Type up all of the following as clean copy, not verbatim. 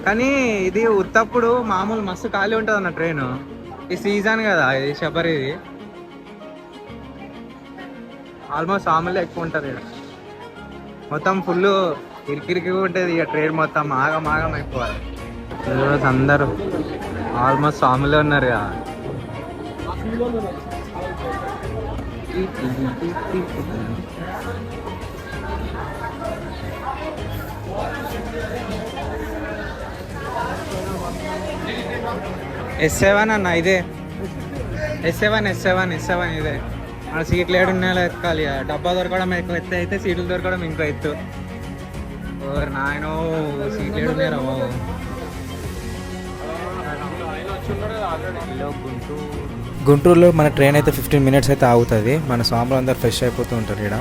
కానీ ఇది ఉత్తప్పుడు మామూలు మస్తు ఖాళీ ఉంటుంది అన్న ట్రైన్. ఈ సీజన్ కదా ఇది శబరిది, ఆల్మోస్ట్ మామూలు ఎక్కువ ఉంటుంది ఇక్కడ. మొత్తం ఫుల్ ఇరికిరికి ఉంటుంది ఇక ట్రైన్ మొత్తం ఆగం ఎక్కువ. అందరూ ఆల్మోస్ట్ మామూలే ఉన్నారు కదా. S7 అన్న ఇదే, S7 ఇదే. మన సీట్లు ఏడున్నాయో ఎత్తుకాలి. డబ్బా దొరకడం ఎక్కువ ఎత్తు అయితే సీట్లు దొరకడం ఇంకో ఎత్తు. నాయనో సీట్లు ఏడున్నారా బాబు. గుంటూరులో మన ట్రైన్ అయితే 15 minutes అయితే ఆగుతుంది. మన స్వాములు అందరు ఫ్రెష్ అయిపోతూ ఉంటారు ఇక్కడ.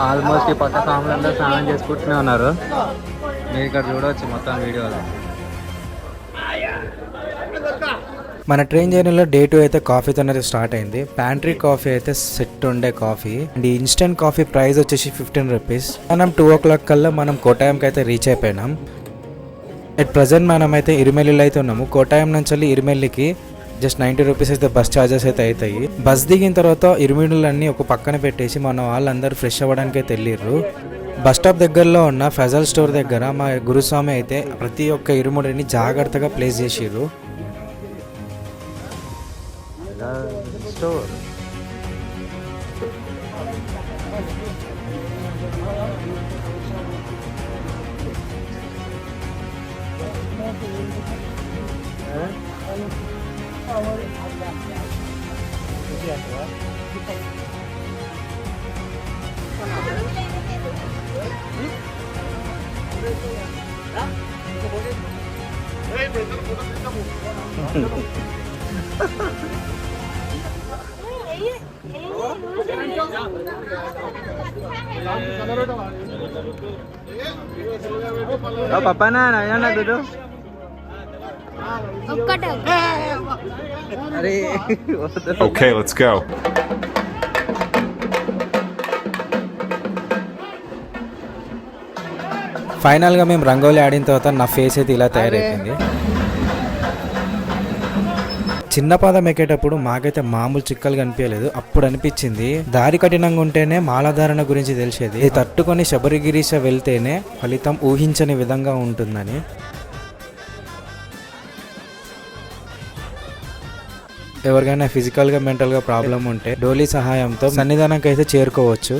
ఆల్మోస్ట్ ఈ పక్క స్వాములు అందరూ స్నానం చేసుకుంటూనే ఉన్నారు. మీరు ఇక్కడ చూడవచ్చు మొత్తం వీడియోలో. మన ట్రైన్ జర్నీలో డే 2 అయితే కాఫీతో అయితే స్టార్ట్ అయింది. ప్యాంట్రీ కాఫీ అయితే సెట్ ఉండే coffee and instant coffee price వచ్చేసి 15 రూపీస్. మనం 2 o'clock కల్లా మనం కోటాయంకి అయితే రీచ్ అయిపోయినాం. అట్ ప్రజెంట్ మనం అయితే ఇరిమెల్లిలో అయితే ఉన్నాము. కోటాయం నుంచి ఇరిమెల్లికి జస్ట్ 90 రూపీస్ అయితే బస్ ఛార్జెస్ అయితే అవుతాయి. బస్ దిగిన తర్వాత ఇరుముడులన్నీ ఒక పక్కన పెట్టేసి మన వాళ్ళందరూ ఫ్రెష్ అవ్వడానికి అయితే వెళ్ళిర్రు. బస్ స్టాప్ దగ్గరలో ఉన్న ఫెజల్ స్టోర్ దగ్గర మా గురుస్వామి అయితే ప్రతి ఒక్క ఇరుముడిని జాగ్రత్తగా ప్లేస్ చేసిర్రు. స్టోర్ పప్పానా నయ్యన్నా గురు. అరే Okay, let's go. ఫైనల్గా మేము రంగోలీ ఆడిన తర్వాత నా ఫేస్ అయితే ఇలా తయారైపోయింది. చిన్న పాదం ఎక్కేటప్పుడు మాకైతే మామూలు చిక్కలు కనిపించలేదు. అప్పుడు అనిపించింది దారి కఠినంగా ఉంటేనే మాలాధారణ గురించి తెలిసేది, ఇది తట్టుకొని శబరిగిరీశ వెళ్తేనే ఫలితం ఊహించని విధంగా ఉంటుందని. ఎవరికైనా ఫిజికల్గా మెంటల్గా ప్రాబ్లం ఉంటే డోలీ సహాయంతో సన్నిధానంకి అయితే చేరుకోవచ్చు.